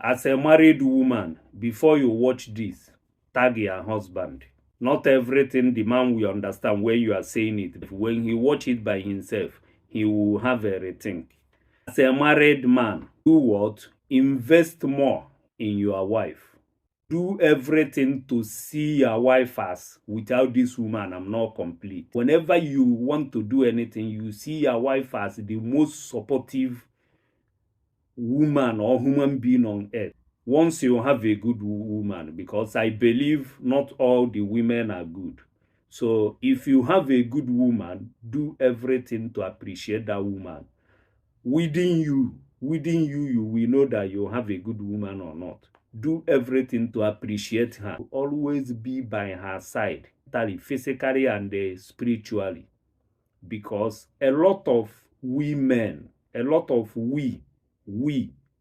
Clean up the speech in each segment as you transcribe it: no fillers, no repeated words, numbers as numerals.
As a married woman, before you watch this, tag your husband. Not everything the man will understand when you are saying it. When he watch it by himself, he will have a rethink. As a married man, do what? Invest more in your wife. Do everything to see your wife as, without this woman, I'm not complete. Whenever you want to do anything, you see your wife as the most supportive woman or human being on earth. Once you have a good woman, because I believe not all the women are good. So if you have a good woman, do everything to appreciate that woman. Within you, you will know that you have a good woman or not. Do everything to appreciate her. Always be by her side, physically and spiritually. Because a lot of women, a lot of we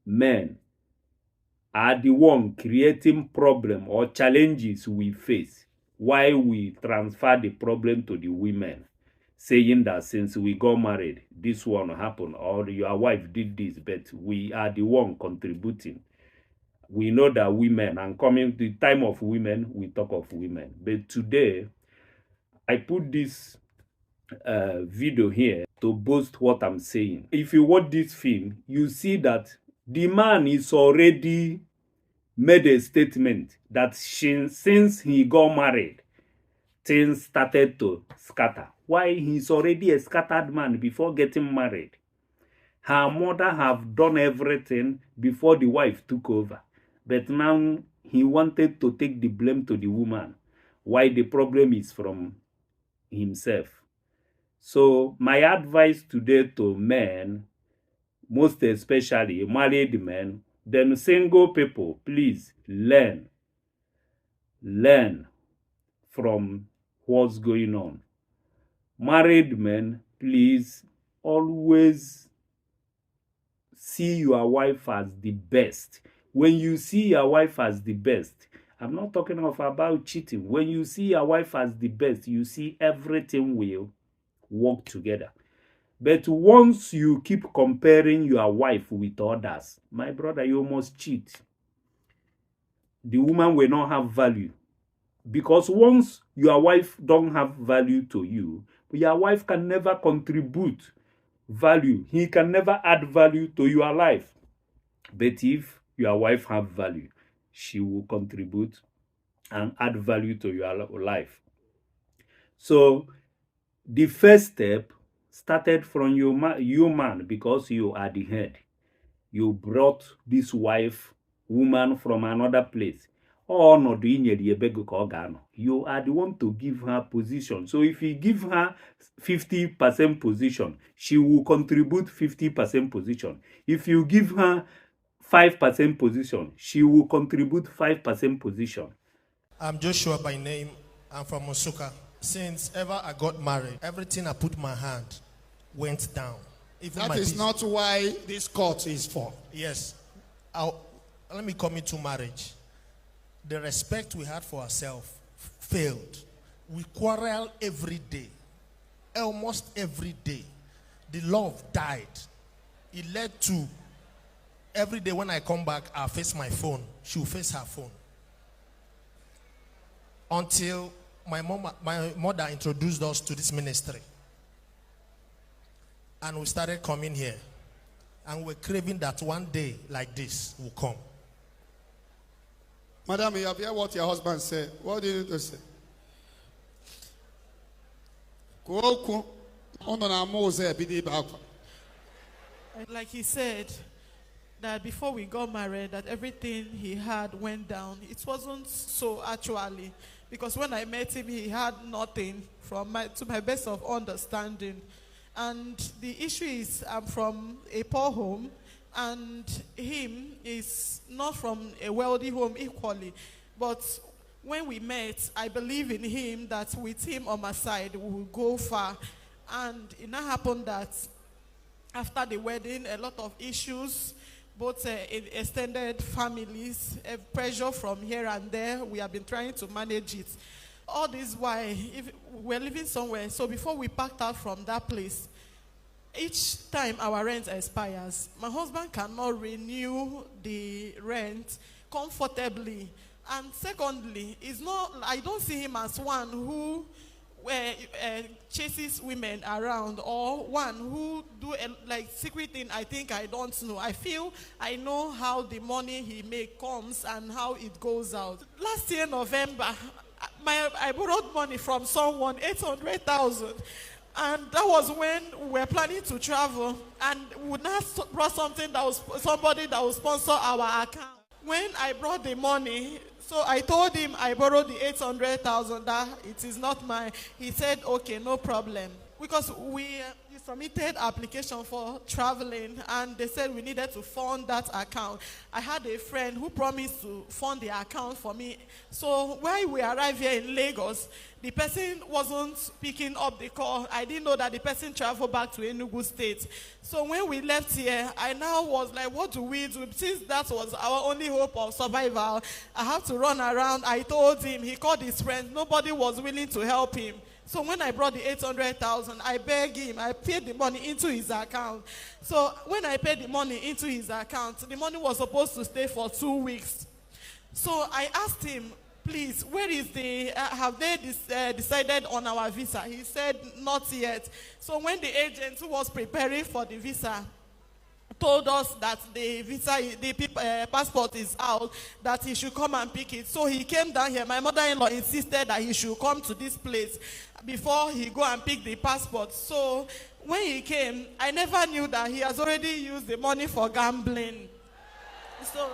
men are the one creating problem or challenges we face, while we transfer the problem to the women, saying that since we got married, this one happened, or your wife did this, but we are the one contributing. We know that women, and coming to the time of women, we talk of women. But today, I put this video here to boast what I'm saying. If you watch this film, you see that the man is already made a statement that since he got married, things started to scatter. Why? He's already a scattered man before getting married. Her mother have done everything before the wife took over. But now he wanted to take the blame to the woman. Why? The problem is from himself. So my advice today to men, most especially married men, then single people, please learn from what's going on. Married men, please always see your wife as the best. When you see your wife as the best, I'm not talking about cheating. When you see your wife as the best, you see everything will work together. But once you keep comparing your wife with others, my brother, you must cheat. The woman will not have value. Because once your wife don't have value to you, your wife can never contribute value. He can never add value to your life. But if your wife have value, she will contribute and add value to your life. So the first step started from you man, because you are the head. You brought this woman from another place. You are the one to give her position. So if you give her 50% position, she will contribute 50% position. If you give her 5% position, she will contribute 5% position. I'm Joshua by name. I'm from Musuka. Since ever I got married, everything I put my hand went down. Even that is not why this court is for. Yes. Let me come into marriage. The respect we had for ourselves failed. We quarrel every day. Almost every day. The love died. It led to every day when I come back, I'll face my phone. She'll face her phone. Until my mother introduced us to this ministry. And we started coming here. And we're craving that one day like this will come. Madam, you have heard what your husband said. What do you need to say? Like he said, that before we got married, that everything he had went down. It wasn't so actually. Because when I met him, he had nothing to my best of understanding. And the issue is I'm from a poor home, and him is not from a wealthy home equally. But when we met, I believe in him that with him on my side, we will go far. And it now happened that after the wedding, a lot of issues, both in extended families, pressure from here and there. We have been trying to manage it. All this why, if we're living somewhere, so before we packed out from that place, each time our rent expires, my husband cannot renew the rent comfortably. And secondly, I don't see him as one who chases women around, or one who do like secret thing I think I don't know. I feel I know how the money he make comes and how it goes out. Last year November, I borrowed money from someone, 800,000. And that was when we were planning to travel, and we would not brought something that was somebody that would sponsor our account. When I brought the money, so I told him I borrowed the 800,000, that it is not mine. He said, okay, no problem. Because we submitted application for traveling, and they said we needed to fund that account. I had a friend who promised to fund the account for me. So when we arrived here in Lagos, the person wasn't picking up the call. I didn't know that the person traveled back to Enugu State. So when we left here, I now was like, what do we do? Since that was our only hope of survival, I have to run around. I told him, he called his friends. Nobody was willing to help him. So when I brought the 800,000, I begged him, I paid the money into his account. So when I paid the money into his account, the money was supposed to stay for 2 weeks. So I asked him, please, where is have they decided on our visa? He said, not yet. So when the agent who was preparing for the visa told us that the visa, the passport is out, that he should come and pick it. So he came down here. My mother-in-law insisted that he should come to this place before he go and pick the passport. So when he came, I never knew that he has already used the money for gambling. So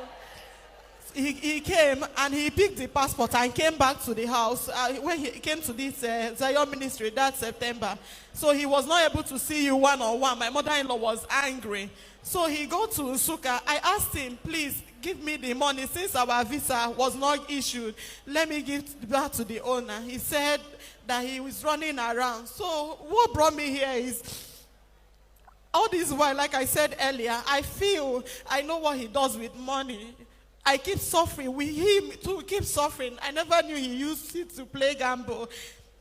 he came and he picked the passport and came back to the house when he came to this Zion ministry that September. So he was not able to see you one-on-one. My mother-in-law was angry. So he go to Nsukka. I asked him, please give me the money since our visa was not issued. Let me give it back to the owner. He said that he was running around. So what brought me here is all this while, like I said earlier, I know what he does with money. I keep suffering. With him too, keep suffering. I never knew he used it to play gamble.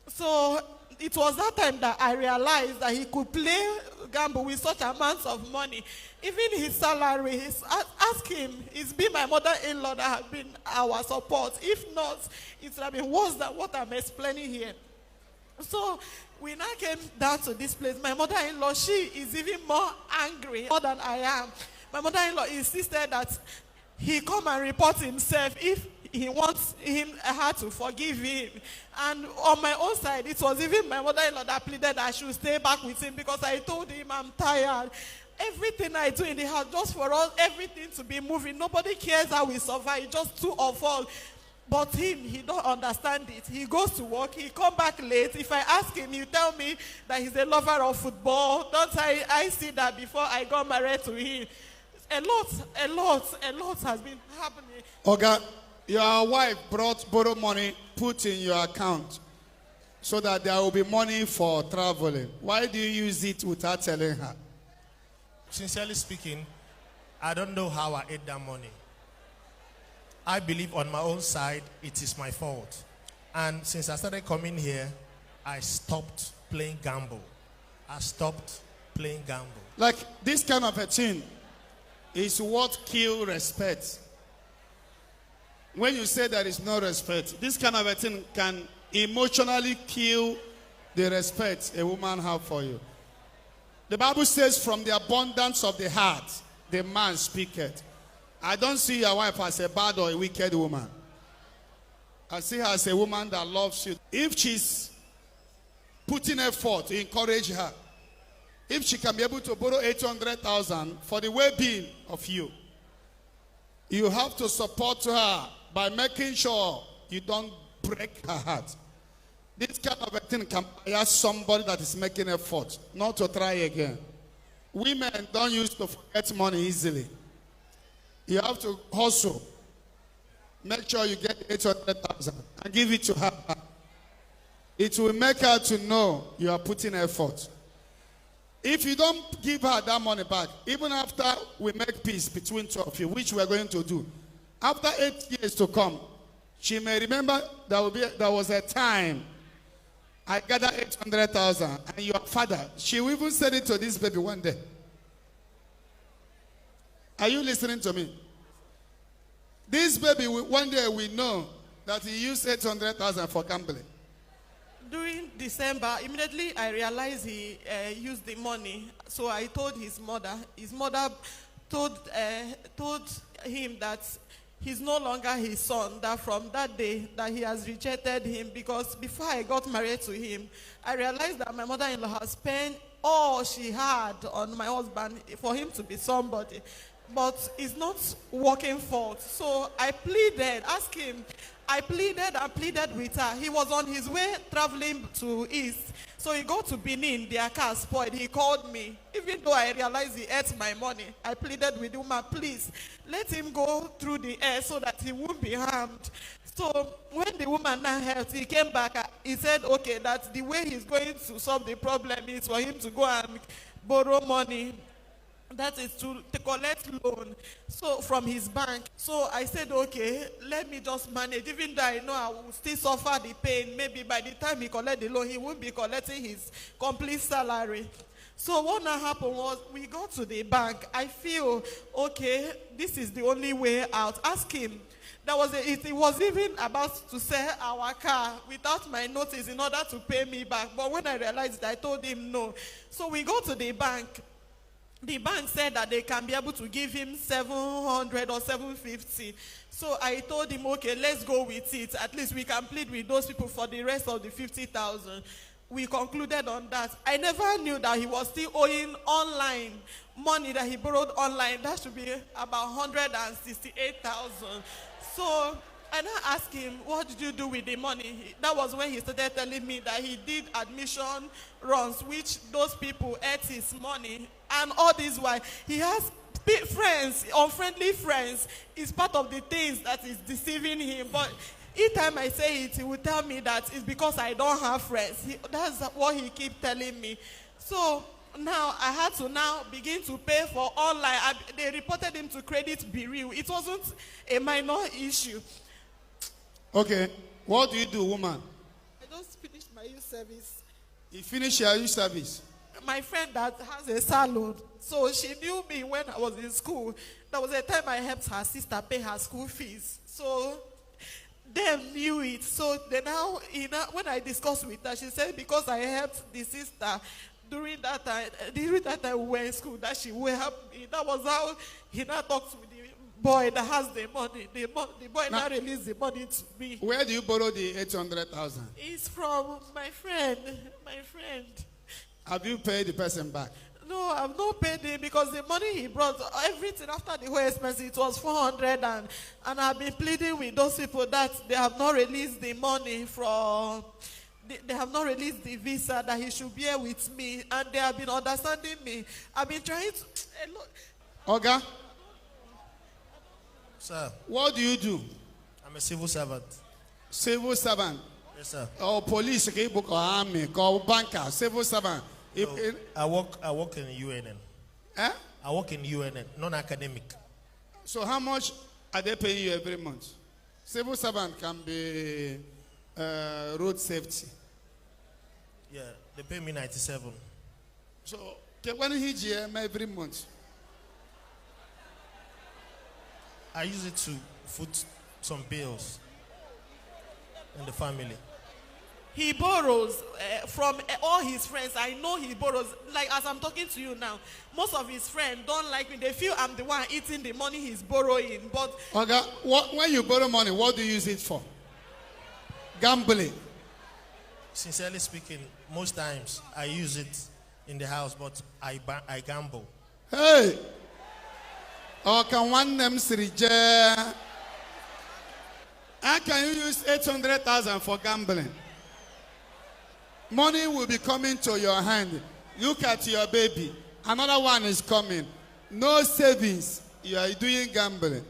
So it was that time that I realized that he could play gamble with such amounts of money. Even his salary, ask him, it's been my mother-in-law that has been our support. If not, it would have been worse than what I'm explaining here. So we now came down to this place. My mother-in-law, she is even more angry more than I am. My mother-in-law insisted that he come and report himself if he wants her to forgive him. And on my own side, it was even my mother-in-law that pleaded I should stay back with him, because I told him I'm tired. Everything I do in the house, just for us, everything to be moving. Nobody cares how we survive, just two of us. But him, he don't understand it. He goes to work, he come back late. If I ask him, he tell me that he's a lover of football. Don't I see that before I got married to him. A lot has been happening. Okay, your wife borrow money, put in your account so that there will be money for traveling. Why do you use it without telling her? Sincerely speaking, I don't know how I ate that money. I believe on my own side, it is my fault. And since I started coming here, I stopped playing gamble. I stopped playing gamble. Like this kind of a thing is what kills respect. When you say there is no respect, this kind of a thing can emotionally kill the respect a woman have for you. The Bible says from the abundance of the heart, the man speaketh. I don't see your wife as a bad or a wicked woman. I see her as a woman that loves you. If she's putting effort to encourage her, if she can be able to borrow 800,000 for the well-being of you, you have to support her by making sure you don't break her heart. This kind of a thing can bias somebody that is making effort not to try again. Women don't used to forget money easily. You have to hustle. Make sure you get 800,000 and give it to her. It will make her to know you are putting effort. If you don't give her that money back, even after we make peace between two of you, which we are going to do, after 8 years to come, she may remember there was a time I gather 800,000, and your father, she will even send it to this baby one day. Are you listening to me? This baby, one day we know that he used 800,000 for gambling. During December, immediately I realized he used the money. So I told his mother. His mother told him that he's no longer his son, that from that day that he has rejected him, because before I got married to him, I realized that my mother-in-law has spent all she had on my husband for him to be somebody. But it's not working forth. So I pleaded, asked him, I pleaded and pleaded with her. He was on his way traveling to East. So he got to Benin, their car spoiled. He called me. Even though I realized he ate my money, I pleaded with him, please, let him go through the air so that he won't be harmed. So when the woman now helped, he came back. He said, okay, that the way he's going to solve the problem is for him to go and borrow money. That is to collect loan from his bank. So I said, okay, let me just manage. Even though I know I will still suffer the pain, maybe by the time he collect the loan, he won't be collecting his complete salary. So what now happened was, we go to the bank. I feel, okay, this is the only way out. Ask him. He was even about to sell our car without my notice in order to pay me back. But when I realized it, I told him no. So we go to the bank. The bank said that they can be able to give him 700 or 750. So I told him, okay, let's go with it. At least we can plead with those people for the rest of the 50,000. We concluded on that. I never knew that he was still owing online money that he borrowed online. That should be about 168,000. So I now asked him, what did you do with the money? That was when he started telling me that he did admission runs, which those people ate his money. And all this while, he has friends, unfriendly friends. It's part of the things that is deceiving him. But each time I say it, he will tell me that it's because I don't have friends. That's what he keeps telling me. So now I had to now begin to pay for online. They reported him to Credit Bureau. It wasn't a minor issue. Okay. What do you do, woman? I just finished my youth service. You finish your youth service? My friend that has a salon, so she knew me when I was in school. There was a time I helped her sister pay her school fees. So they knew it. So they now, when I discussed with her, she said because I helped the sister during that time we were in school, that she will help me. That was how he now talks with the boy that has the money. The boy now released the money to me. Where do you borrow the 800,000? It's from my friend. Have you paid the person back? No, I've not paid him because the money he brought, everything after the whole expense, it was 400, and I've been pleading with those people that they have not released the money from, they have not released the visa, that he should be here with me, and they have been understanding me. I've been trying to... Oga? Sir. What do you do? I'm a civil servant. Civil servant? Yes, sir. Or police, or army, or banker, civil servant? I work in UNN. Eh? I work in UNN, non-academic. So how much are they paying you every month? Civil servant can be road safety. Yeah, they pay me 97. So when he GM every month? I use it to foot some bills in the family. He borrows from all his friends. I know he borrows. Like as I'm talking to you now, most of his friends don't like me. They feel I'm the one eating the money he's borrowing. But okay, when you borrow money, what do you use it for? Gambling. Sincerely speaking, most times I use it in the house, but I gamble. Hey! Or can one name Sirije? How can you use 800,000 for gambling? Money will be coming to your hand. Look at your baby. Another one is coming. No savings. You are doing gambling.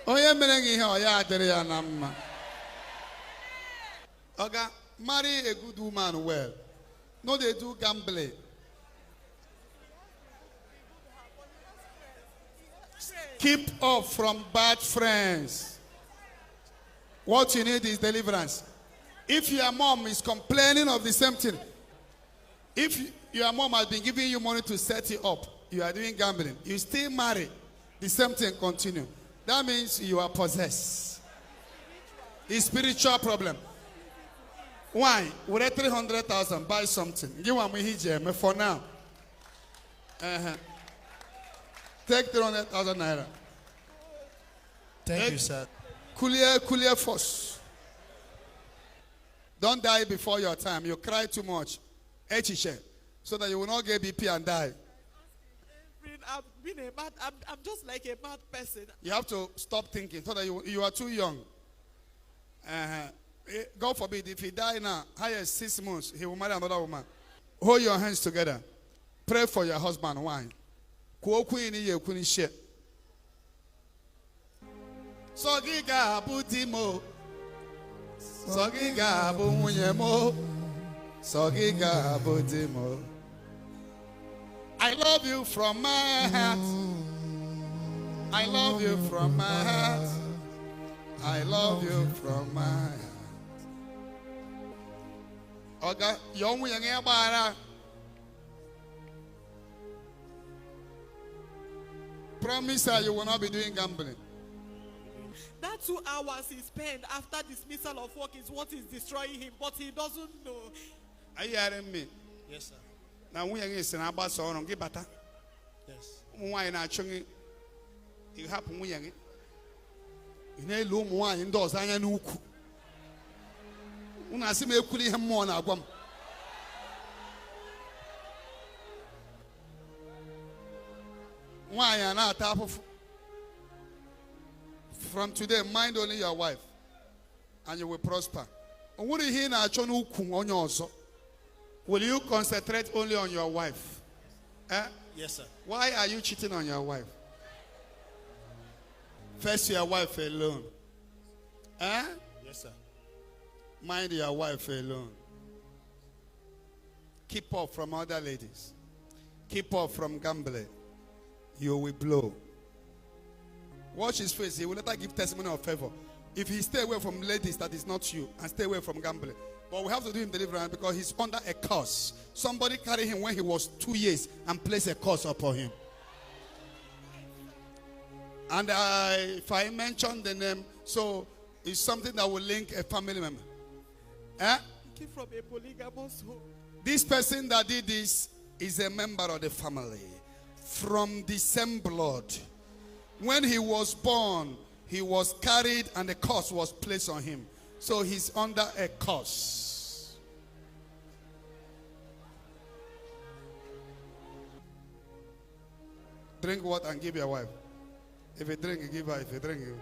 Oye merengi here oya adere ya namma. Oga, marry a good woman well. No, they do gambling. Keep off from bad friends. What you need is deliverance. If your mom is complaining of the same thing, if your mom has been giving you money to set you up, you are doing gambling, you still marry, the same thing continue. That means you are possessed. It's spiritual problem. Why? With 300,000, buy something. Give me for now. Take 300,000 naira. Thank you, sir. Clear force. Don't die before your time. You cry too much. So that you will not get BP and die. I'm just like a mad person. You have to stop thinking so that you are too young. God forbid, if he die now, highest 6 months, he will marry another woman. Hold your hands together. Pray for your husband. Why? Sogiga budimo. Sogiga bunyemo. Sogiga budimo. I love you from my heart. I love you from my heart. I love you from my heart. Oga, young yang bara. Promise her you will not be doing gambling. That 2 hours he spent after dismissal of work is what is destroying him, but he doesn't know. Are you hearing me? Yes, sir. Now we are in about so on give bata. Yes. Why not chungi? It happen we young. In a loom wine indoors, I know. When I see me cooling him more now. Why are not top of from today, mind only your wife, and you will prosper. What do you hear now? Will you concentrate only on your wife? Yes, sir. Why are you cheating on your wife? First, your wife alone. Yes, sir. Mind your wife alone. Keep off from other ladies. Keep off from gambling. You will blow. Watch his face. He will later give testimony of favor. If he stay away from ladies that is not you, and stay away from gambling. But we have to do him deliverance because he's under a curse. Somebody carried him when he was 2 years and placed a curse upon him. And if I mention the name, so it's something that will link a family member. Came from a polygamous home. This person that did this is a member of the family from the same blood. When he was born, he was carried and the curse was placed on him. So he's under a curse. Drink water and give your wife. If you drink, you give her. If you drink, you.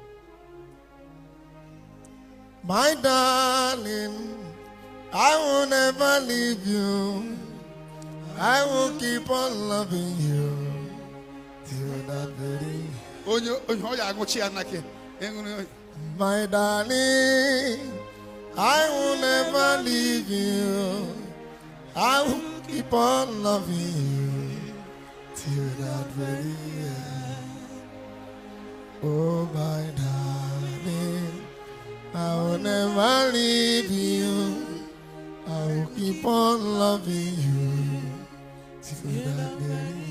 My darling, I will never leave you. I will keep on loving you till that very. My darling, I will never leave you. I will keep on loving you till that very end. Oh, my darling, I will never leave you. I will keep on loving you till that very end.